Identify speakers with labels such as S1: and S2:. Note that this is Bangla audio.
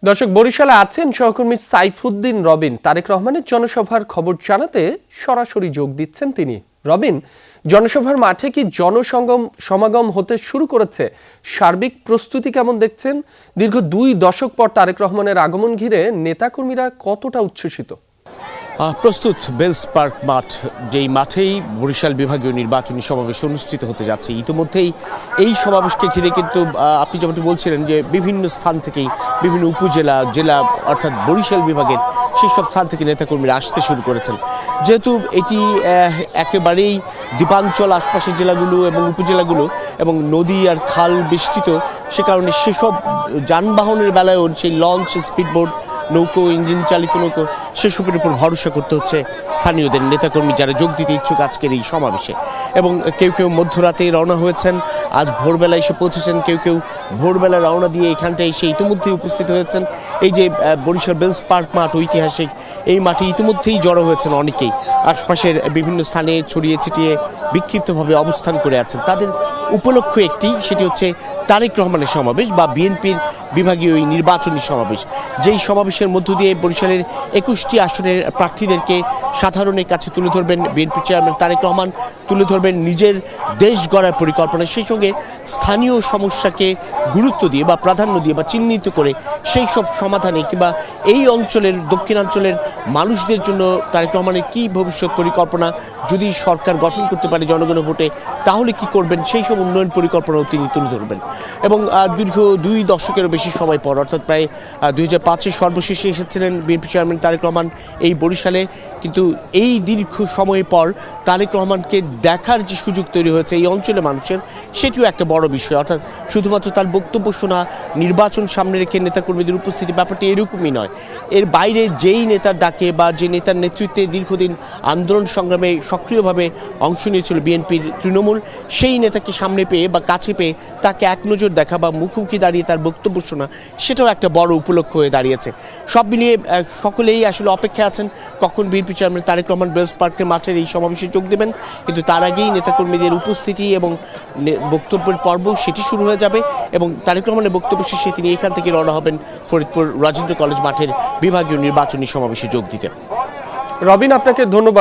S1: দর্শক, বরিশালে আছেন সহকর্মী সাইফুদ্দিন রবিন। তারেক রহমানের জনসভার খবর জানাতে সরাসরি যোগ দিচ্ছেন তিনি। রবিন, জনসভার মাঠে কি সমাগম হতে শুরু করেছে? সার্বিক প্রস্তুতি কেমন দেখছেন? দীর্ঘ 2 দশক পর তারেক রহমানের আগমন ঘিরে নেতাকর্মীরা কতটা উচ্ছ্বসিত?
S2: প্রস্তুত বেলস পার্ক মাঠ, যেই মাঠেই বরিশাল বিভাগীয় নির্বাচনী সমাবেশ অনুষ্ঠিত হতে যাচ্ছে। ইতিমধ্যেই এই সমাবেশকে ঘিরে কিন্তু আপনি যেমনটি বলছিলেন যে বিভিন্ন স্থান থেকেই, বিভিন্ন উপজেলা, জেলা অর্থাৎ বরিশাল বিভাগের সেই সব স্থান থেকে নেতাকর্মীরা আসতে শুরু করেছেন। যেহেতু এটি একেবারেই দ্বীপাঞ্চল, আশপাশের জেলাগুলো এবং উপজেলাগুলো এবং নদী আর খাল বেষ্টিত, সে কারণে সেসব যানবাহনের বেলায়ও সেই লঞ্চ, স্পিডবোট, নৌকো, ইঞ্জিন চালিত নৌকো, সেসবের উপর ভরসা করতে হচ্ছে স্থানীয়দের নেতাকর্মী যারা যোগ দিতে ইচ্ছুক আজকের এই সমাবেশে। এবং কেউ কেউ মধ্যরাতে রওনা হয়েছেন, আজ ভোরবেলা এসে পৌঁছেছেন, কেউ কেউ ভোরবেলা রওনা দিয়ে এখানটায় এসে ইতিমধ্যেই উপস্থিত হয়েছেন। এই যে বরিশাল বেলস পার্ক মাঠ, ঐতিহাসিক এই মাঠে ইতিমধ্যেই জড়ো হয়েছেন অনেকেই। আশপাশের বিভিন্ন স্থানে ছড়িয়ে ছিটিয়ে বিক্ষিপ্তভাবে অবস্থান করে আছেন। তাদের উপলক্ষ একটি, সেটি হচ্ছে তারেক রহমানের সমাবেশ বা বিএনপির বিভাগীয় এই নির্বাচনী সমাবেশ। যেই সমাবেশের মধ্য দিয়ে বরিশালের 21টি আসনের প্রার্থীদেরকে সাধারণের কাছে তুলে ধরবেন বিএনপি চেয়ারম্যান তারেক রহমান, তুলে ধরবেন নিজের দেশ গড়ার পরিকল্পনা, সেই সঙ্গে স্থানীয় সমস্যাকে গুরুত্ব দিয়ে বা প্রাধান্য দিয়ে বা চিহ্নিত করে সেই সব সমাধানে কিংবা এই অঞ্চলের, দক্ষিণাঞ্চলের মানুষদের জন্য তারেক রহমানের কী ভবিষ্যৎ পরিকল্পনা, যদি সরকার গঠন করতে পারে জনগণের ভোটে তাহলে কি করবেন, সেই সব উন্নয়ন পরিকল্পনাও তিনি তুলে ধরবেন। এবং দীর্ঘ 2 দশকেরও বেশি সময় পর, অর্থাৎ প্রায় 2005-এ সর্বশেষে এসেছিলেন বিএনপি চেয়ারম্যান তারেক রহমান এই বরিশালে। কিন্তু এই দীর্ঘ সময় পর তারেক রহমানকে দেখার যে সুযোগ তৈরি হয়েছে এই অঞ্চলের মানুষের, সেটিও একটা বড় বিষয়। অর্থাৎ শুধুমাত্র তার বক্তব্য শোনা, নির্বাচন সামনে রেখে নেতাকর্মীদের উপস্থিতি, ব্যাপারটি এরকমই নয়। এর বাইরে যেই নেতার ডাকে বা যে নেতার নেতৃত্বে দীর্ঘদিন আন্দোলন সংগ্রামে সক্রিয়ভাবে অংশ নিয়েছিল বিএনপির তৃণমূল, সেই নেতাকে সামনে পেয়ে বা কাছে পেয়ে তাকে এক নজর দেখা বা মুখোমুখি দাঁড়িয়ে তার বক্তব্য শোনা, সেটাও একটা বড় উপলক্ষ হয়ে দাঁড়িয়েছে। সব মিলিয়ে সকলেই আসলে অপেক্ষায় আছেন কখন বিএনপি চেয়ারম্যান তারেক রহমান বেলস পার্কের মাঠের এই সমাবেশে যোগ দেবেন। কিন্তু তার আগেই নেতাকর্মীদের উপস্থিতি এবং বক্তব্যের পর্ব সেটি শুরু হয়ে যাবে এবং তারেক রহমানের বক্তব্য শেষে তিনি এখান থেকে রওনা হবেন ফরিদপুর রাজেন্দ্র কলেজ মাঠের বিভাগীয় নির্বাচনী সমাবেশে যোগ দিতে।
S1: রবিন, আপনাকে ধন্যবাদ।